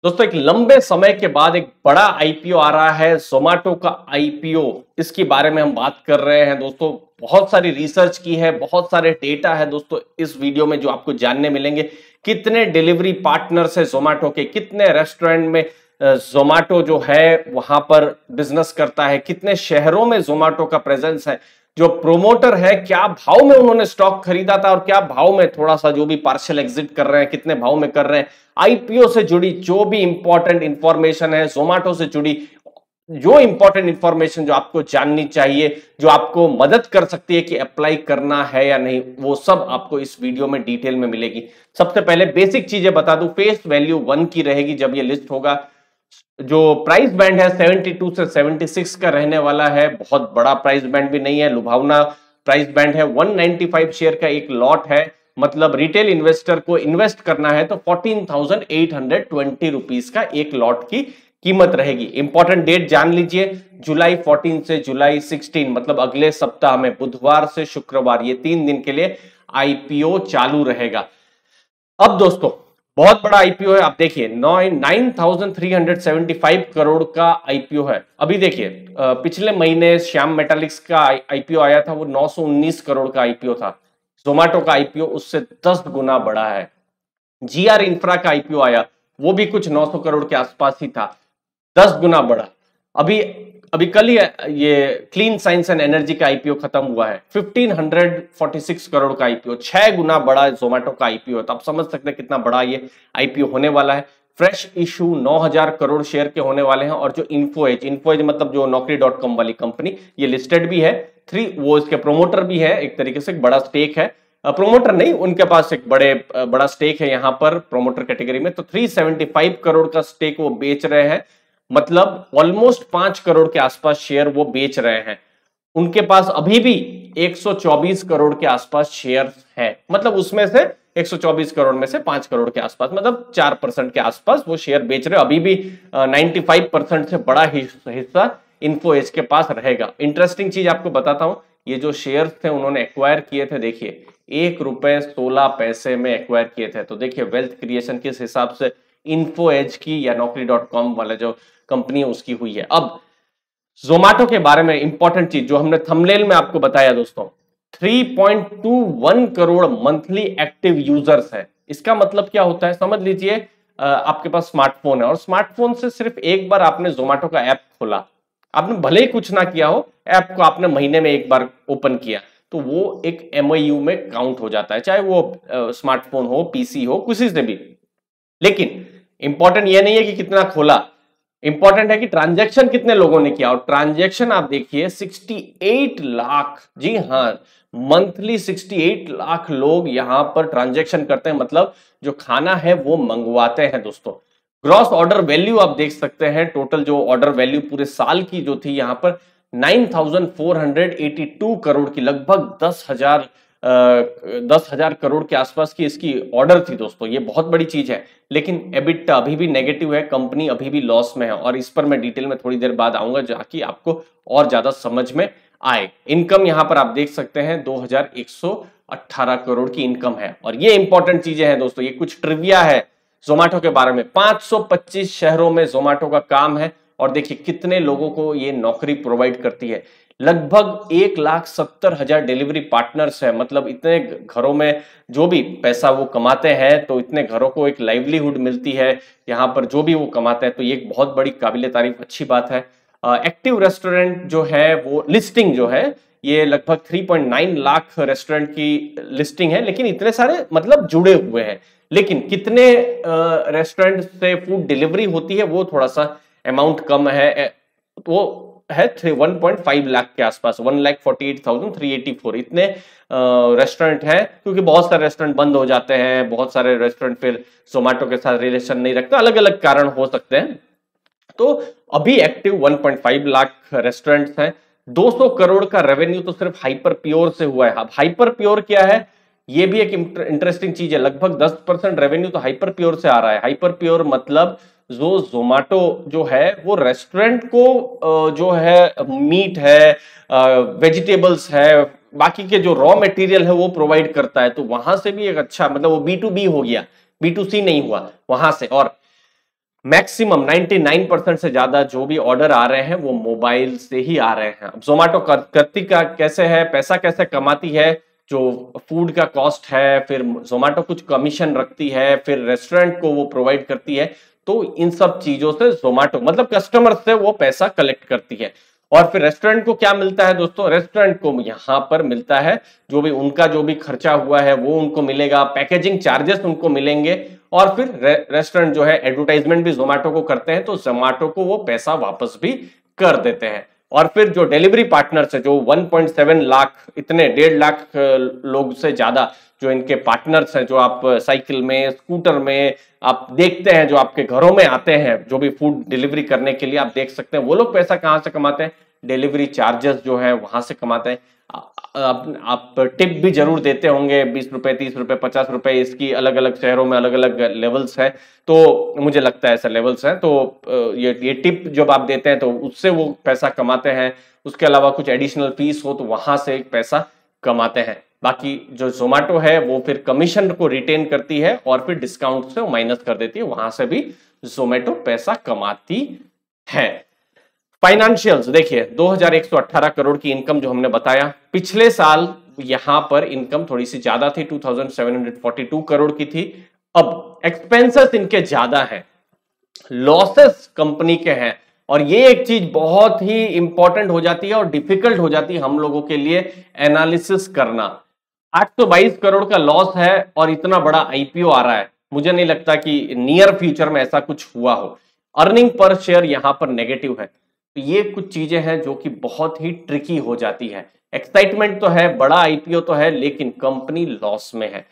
दोस्तों एक लंबे समय के बाद एक बड़ा आईपीओ आ रहा है, जोमेटो का आईपीओ। इसके बारे में हम बात कर रहे हैं दोस्तों। बहुत सारी रिसर्च की है, बहुत सारे डेटा है दोस्तों इस वीडियो में जो आपको जानने मिलेंगे। कितने डिलीवरी पार्टनर्स है जोमेटो के, कितने रेस्टोरेंट में जोमेटो जो है वहां पर बिजनेस करता है, कितने शहरों में जोमेटो का प्रेजेंस है, जो प्रोमोटर है क्या भाव में उन्होंने स्टॉक खरीदा था और क्या भाव में थोड़ा सा जो भी पार्शियल एग्जिट कर रहे हैं, कितने भाव में कर रहे हैं। आईपीओ से जुड़ी जो भी इंपॉर्टेंट इंफॉर्मेशन है, जोमेटो से जुड़ी जो इंपॉर्टेंट इंफॉर्मेशन जो आपको जाननी चाहिए, जो आपको मदद कर सकती है कि अप्लाई करना है या नहीं, वो सब आपको इस वीडियो में डिटेल में मिलेगी। सबसे पहले बेसिक चीजें बता दूं, फेस वैल्यू 1 की रहेगी जब ये लिस्ट होगा। जो प्राइस बैंड है 72 से 76 का रहने वाला है। बहुत बड़ा प्राइस बैंड भी नहीं है, लुभावना प्राइस बैंड है। 195 शेयर का एक लॉट है, मतलब रिटेल इन्वेस्टर को इन्वेस्ट करना है तो 14,820 रुपीस का एक लॉट की कीमत रहेगी। इंपॉर्टेंट डेट जान लीजिए, जुलाई 14 से जुलाई 16, मतलब अगले सप्ताह में बुधवार से शुक्रवार, ये 3 दिन के लिए आईपीओ चालू रहेगा। अब दोस्तों बहुत बड़ा आईपीओ है, आप देखिए 9,375 करोड़ का आईपीओ है। अभी देखिए पिछले महीने श्याम मेटालिक्स का आईपीओ आया था, वो 919 करोड़ का आईपीओ था। जोमेटो का आईपीओ उससे 10 गुना बड़ा है। जीआर इंफ्रा का आईपीओ आया, वो भी कुछ 900 करोड़ के आसपास ही था, 10 गुना बड़ा। अभी अभी कल ही ये क्लीन साइंस एंड एनर्जी का आईपीओ खत्म हुआ है, 1546 करोड़ का आईपीओ, 6 गुना बड़ा जोमेटो का आईपीओ। तो आप समझ सकते हैं कितना बड़ा ये आईपीओ होने वाला है। फ्रेश इशू 9,000 करोड़ शेयर के होने वाले हैं। और जो इन्फोएज मतलब जो नौकरी.com वाली कंपनी, ये लिस्टेड भी है। वो इसके प्रोमोटर भी है, एक तरीके से एक बड़ा स्टेक है। प्रोमोटर नहीं, उनके पास एक बड़ा स्टेक है यहां पर प्रोमोटर कैटेगरी में। तो 375 करोड़ का स्टेक वो बेच रहे हैं, मतलब ऑलमोस्ट 5 करोड़ के आसपास शेयर वो बेच रहे हैं। उनके पास अभी भी 124 करोड़ के आसपास शेयर है, मतलब उसमें से 124 करोड़ में से 5 करोड़ के आसपास, मतलब 4% के आसपास वो शेयर बेच रहे हैं। अभी भी 95% से बड़ा हिस्सा इन्फोएज के पास रहेगा। इंटरेस्टिंग चीज आपको बताता हूं, ये जो शेयर थे उन्होंने एक्वायर किए थे, देखिए ₹1.16 में एक्वायर किए थे। तो देखिए वेल्थ क्रिएशन किस हिसाब से इन्फोएज की या नौकरी.com वाला जो कंपनी है उसकी हुई है। अब जोमेटो के बारे में इंपॉर्टेंट चीज जो हमने थंबनेल में आपको बताया दोस्तों, 3.21 करोड़ मंथली एक्टिव यूजर्स है। इसका मतलब क्या होता है समझ लीजिए, आपके पास स्मार्टफोन है और स्मार्टफोन से सिर्फ एक बार आपने जोमेटो का ऐप खोला, आपने भले ही कुछ ना किया हो, ऐप को आपने महीने में एक बार ओपन किया, तो वो एक एमओयू में काउंट हो जाता है, चाहे वो स्मार्टफोन हो, पीसी हो, किसी से भी। लेकिन इंपॉर्टेंट ये नहीं है कि कितना खोला, इंपॉर्टेंट है कि ट्रांजैक्शन कितने लोगों ने किया। और ट्रांजैक्शन आप देखिए 68 लाख, जी हां, मंथली 68 लाख लोग यहां पर ट्रांजैक्शन करते हैं, मतलब जो खाना है वो मंगवाते हैं दोस्तों। ग्रॉस ऑर्डर वैल्यू आप देख सकते हैं, टोटल जो ऑर्डर वैल्यू पूरे साल की जो थी यहां पर 9,482 करोड़ की, लगभग 10,000 करोड़ के आसपास की इसकी ऑर्डर थी दोस्तों। ये बहुत बड़ी चीज है। लेकिन एबिटा अभी भी नेगेटिव है, कंपनी अभी भी लॉस में है, और इस पर मैं डिटेल में थोड़ी देर बाद आऊंगा जाकि आपको और ज्यादा समझ में आए। इनकम यहां पर आप देख सकते हैं 2,118 करोड़ की इनकम है। और ये इंपॉर्टेंट चीजें हैं दोस्तों, ये कुछ ट्रिविया है जोमेटो के बारे में। 525 शहरों में जोमेटो का काम है और देखिए कितने लोगों को ये नौकरी प्रोवाइड करती है। लगभग 1,70,000 डिलीवरी पार्टनर्स है, मतलब इतने घरों में जो भी पैसा वो कमाते हैं तो इतने घरों को एक लाइवलीहुड मिलती है यहां पर जो भी वो कमाते हैं। तो ये एक बहुत बड़ी काबिले तारीफ अच्छी बात है। एक्टिव रेस्टोरेंट जो है वो लिस्टिंग जो है, ये लगभग 3.9 लाख रेस्टोरेंट की लिस्टिंग है, लेकिन इतने सारे मतलब जुड़े हुए हैं। लेकिन कितने रेस्टोरेंट से फूड डिलीवरी होती है वो थोड़ा सा अमाउंट कम है, वो है 1.5 लाख के आसपास, 1,48,384 इतने रेस्टोरेंट हैं। क्योंकि बहुत सारे रेस्टोरेंट बंद हो जाते हैं, बहुत सारे रेस्टोरेंट फिर जोमेटो के साथ रिलेशन नहीं रखते, अलग अलग कारण हो सकते हैं। तो अभी एक्टिव 1.5 लाख रेस्टोरेंट्स हैं। 200 करोड़ का रेवेन्यू तो सिर्फ हाइपर प्योर से हुआ है। अब हाइपर प्योर क्या है, ये भी एक इंटरेस्टिंग चीज है। लगभग 10% रेवेन्यू तो हाइपर प्योर से आ रहा है। हाइपर प्योर मतलब जो जोमेटो जो है वो रेस्टोरेंट को जो है मीट है, वेजिटेबल्स है, बाकी के जो रॉ मटेरियल है वो प्रोवाइड करता है। तो वहां से भी एक अच्छा, मतलब वो B2B हो गया, B2C नहीं हुआ वहां से। और मैक्सिमम 99% से ज्यादा जो भी ऑर्डर आ रहे हैं वो मोबाइल से ही आ रहे हैं। अब जोमेटो करती का कैसे है, पैसा कैसे कमाती है, जो फूड का कॉस्ट है, फिर जोमेटो कुछ कमीशन रखती है, फिर रेस्टोरेंट को वो प्रोवाइड करती है, तो इन सब चीजों से जोमेटो मतलब कस्टमर से वो पैसा कलेक्ट करती है। और फिर रेस्टोरेंट को क्या मिलता है दोस्तों, रेस्टोरेंट को यहां पर मिलता है जो भी उनका जो भी खर्चा हुआ है वो उनको मिलेगा, पैकेजिंग चार्जेस उनको मिलेंगे, और फिर रेस्टोरेंट जो है एडवर्टाइजमेंट भी जोमेटो को करते हैं, तो जोमेटो को वो पैसा वापस भी कर देते हैं। और फिर जो डिलीवरी पार्टनर्स है, जो 1.7 लाख, इतने 1.5 लाख लोग से ज्यादा जो इनके पार्टनर्स हैं, जो आप साइकिल में, स्कूटर में आप देखते हैं, जो आपके घरों में आते हैं, जो भी फूड डिलीवरी करने के लिए आप देख सकते हैं, वो लोग पैसा कहां से कमाते हैं, डिलीवरी चार्जेस जो है वहां से कमाते हैं। आप टिप भी जरूर देते होंगे, 20 रुपए, 30 रुपए, 50 रुपए, इसकी अलग अलग शहरों में अलग अलग लेवल्स है, तो मुझे लगता है ऐसे लेवल्स हैं, तो ये टिप जब आप देते हैं तो उससे वो पैसा कमाते हैं। उसके अलावा कुछ एडिशनल फीस हो तो वहां से पैसा कमाते हैं। बाकी जो जोमेटो है वो फिर कमीशन को रिटेन करती है और फिर डिस्काउंट से माइनस कर देती है, वहां से भी जोमेटो पैसा कमाती है। फाइनेंशियल्स देखिए, 2118 करोड़ की इनकम जो हमने बताया, पिछले साल यहां पर इनकम थोड़ी सी ज्यादा थी, 2742 करोड़ की थी। अब एक्सपेंसेस इनके ज्यादा हैं, लॉसेस कंपनी के हैं, और ये एक चीज बहुत ही इंपॉर्टेंट हो जाती है और डिफिकल्ट हो जाती है हम लोगों के लिए एनालिसिस करना। 822 करोड़ का लॉस है और इतना बड़ा आईपीओ आ रहा है, मुझे नहीं लगता कि नियर फ्यूचर में ऐसा कुछ हुआ हो। अर्निंग पर शेयर यहां पर नेगेटिव है, तो ये कुछ चीजें हैं जो कि बहुत ही ट्रिकी हो जाती है। एक्साइटमेंट तो है, बड़ा आईपीओ तो है, लेकिन कंपनी लॉस में है।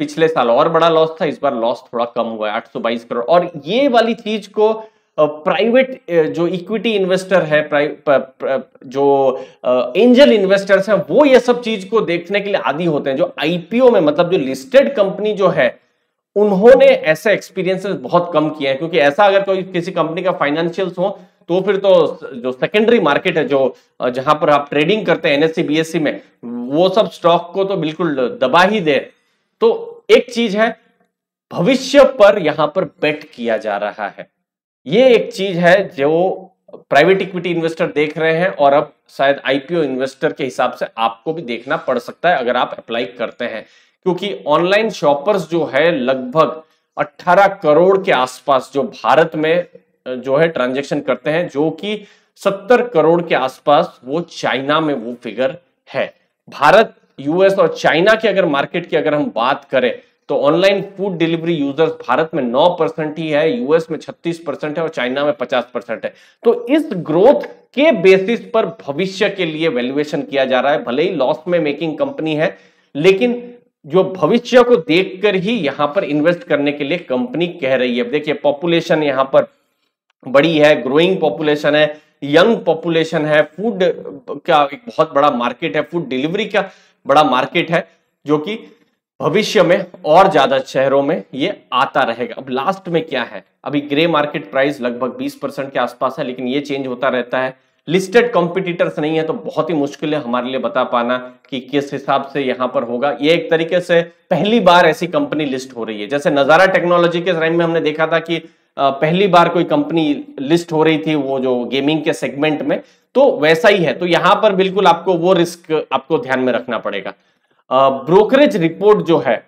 पिछले साल और बड़ा लॉस था, इस बार लॉस थोड़ा कम हुआ है, 822 करोड़। और ये वाली चीज को प्राइवेट जो इक्विटी इन्वेस्टर है, जो एंजल इन्वेस्टर्स हैं, वो ये सब चीज को देखने के लिए आदी होते हैं। जो आईपीओ में मतलब जो लिस्टेड कंपनी जो है, उन्होंने ऐसे एक्सपीरियंसेस बहुत कम किए हैं, क्योंकि ऐसा अगर कोई किसी कंपनी का फाइनेंशियल्स हो तो फिर तो जो सेकेंडरी मार्केट है, जो जहां पर आप ट्रेडिंग करते हैं एनएससी बीएससी में, वो सब स्टॉक को तो बिल्कुल दबा ही दे। तो एक चीज है, भविष्य पर यहां पर बेट किया जा रहा है, ये एक चीज है जो प्राइवेट इक्विटी इन्वेस्टर देख रहे हैं, और अब शायद आईपीओ इन्वेस्टर के हिसाब से आपको भी देखना पड़ सकता है अगर आप अप्लाई करते हैं। क्योंकि ऑनलाइन शॉपर्स जो है लगभग 18 करोड़ के आसपास जो भारत में जो है ट्रांजैक्शन करते हैं, जो कि 70 करोड़ के आसपास वो चाइना में वो फिगर है। भारत, यूएस और चाइना की अगर मार्केट की अगर हम बात करें तो online food delivery users Bharat में 9% ही है, यूएस में 36% है और चाइना में 50% है। तो इस ग्रोथ के बेसिस पर भविष्य के लिए वैल्यूएशन किया जा रहा है। भले ही लॉस में मेकिंग कंपनी है, लेकिन जो भविष्य को देखकर ही यहां पर इन्वेस्ट करने के लिए कंपनी कह रही है। देखिए, पॉपुलेशन यहां पर बड़ी है, ग्रोइंग पॉपुलेशन है, यंग पॉपुलेशन है, फूड का एक बहुत बड़ा मार्केट है, फूड डिलीवरी का बड़ा मार्केट है, जो कि भविष्य में और ज्यादा शहरों में ये आता रहेगा। अब लास्ट में क्या है, अभी ग्रे मार्केट प्राइस लगभग 20% के आसपास है, लेकिन ये चेंज होता रहता है। लिस्टेड कॉम्पिटिटर्स नहीं है, तो बहुत ही मुश्किल है हमारे लिए बता पाना कि किस हिसाब से यहां पर होगा। ये एक तरीके से पहली बार ऐसी कंपनी लिस्ट हो रही है। जैसे नजारा टेक्नोलॉजी के टाइम में हमने देखा था कि पहली बार कोई कंपनी लिस्ट हो रही थी, वो जो गेमिंग के सेगमेंट में, तो वैसा ही है। तो यहां पर बिल्कुल आपको वो रिस्क आपको ध्यान में रखना पड़ेगा। ब्रोकरेज रिपोर्ट जो है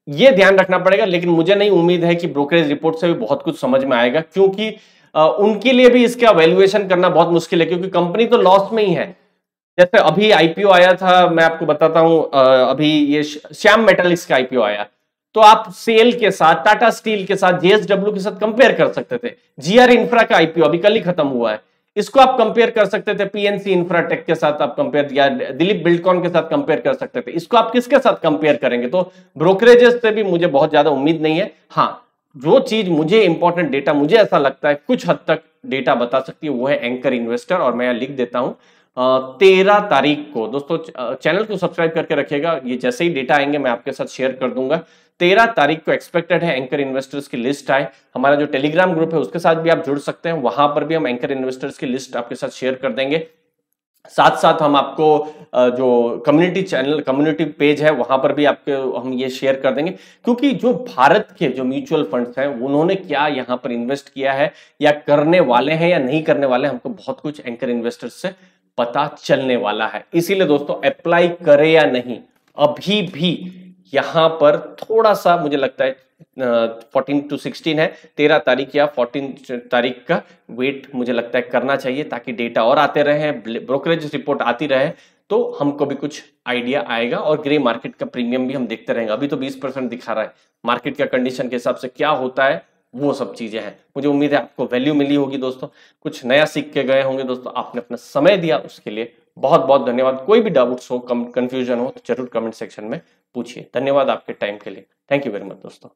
ये ध्यान रखना पड़ेगा, लेकिन मुझे नहीं उम्मीद है कि ब्रोकरेज रिपोर्ट से भी बहुत कुछ समझ में आएगा, क्योंकि उनके लिए भी इसका वैल्यूएशन करना बहुत मुश्किल है, क्योंकि कंपनी तो लॉस में ही है। जैसे अभी आईपीओ आया था, मैं आपको बताता हूं, अभी ये श्याम मेटालिक्स का आईपीओ आया, तो आप सेल के साथ, टाटा स्टील के साथ, जेएसडब्ल्यू के साथ कंपेयर कर सकते थे। जीआर इंफ्रा का आईपीओ अभी कल ही खत्म हुआ है, इसको आप कंपेयर कर सकते थे पीएनसी इंफ्राटेक के साथ, आप कंपेयर, या दिलीप बिल्डकॉन के साथ कंपेयर कर सकते थे। इसको आप किसके साथ कंपेयर करेंगे? तो ब्रोकरेजेस से भी मुझे बहुत ज्यादा उम्मीद नहीं है। हाँ, जो चीज मुझे इंपॉर्टेंट डेटा, मुझे ऐसा लगता है कुछ हद तक डेटा बता सकती है, वो है एंकर इन्वेस्टर, और मैं लिख देता हूं 13 तारीख को। दोस्तों, चैनल को सब्सक्राइब करके रखिएगा, ये जैसे ही डेटा आएंगे मैं आपके साथ शेयर कर दूंगा। 13 तारीख को एक्सपेक्टेड है एंकर इन्वेस्टर्स की लिस्ट आए। हमारा जो टेलीग्राम ग्रुप है उसके साथ भी आप जुड़ सकते हैं, वहां पर भी हम एंकर इन्वेस्टर्स की लिस्ट आपके साथ शेयर कर देंगे। साथ साथ हम आपको जो कम्युनिटी चैनल, कम्युनिटी पेज है, वहां पर भी आपको हम ये शेयर कर देंगे, क्योंकि जो भारत के जो म्यूचुअल फंड्स हैं उन्होंने क्या यहां पर इन्वेस्ट किया है या करने वाले हैं या नहीं करने वाले, हमको बहुत कुछ एंकर इन्वेस्टर्स से पता चलने वाला है। इसीलिए दोस्तों अप्लाई करें या नहीं, अभी भी यहां पर थोड़ा सा मुझे लगता है 14 to 16 है, 13 तारीख या 14 तारीख का वेट मुझे लगता है करना चाहिए, ताकि डेटा और आते रहे, ब्रोकरेज रिपोर्ट आती रहे, तो हमको भी कुछ आइडिया आएगा और ग्रे मार्केट का प्रीमियम भी हम देखते रहेंगे। अभी तो 20% दिखा रहा है, मार्केट का कंडीशन के हिसाब से क्या होता है वो सब चीजें हैं। मुझे उम्मीद है आपको वैल्यू मिली होगी दोस्तों, कुछ नया सीख के गए होंगे दोस्तों। आपने अपना समय दिया उसके लिए बहुत बहुत धन्यवाद। कोई भी डाउट्स हो, कंफ्यूजन हो तो जरूर कमेंट सेक्शन में पूछिए। धन्यवाद आपके टाइम के लिए। थैंक यू वेरी मच दोस्तों।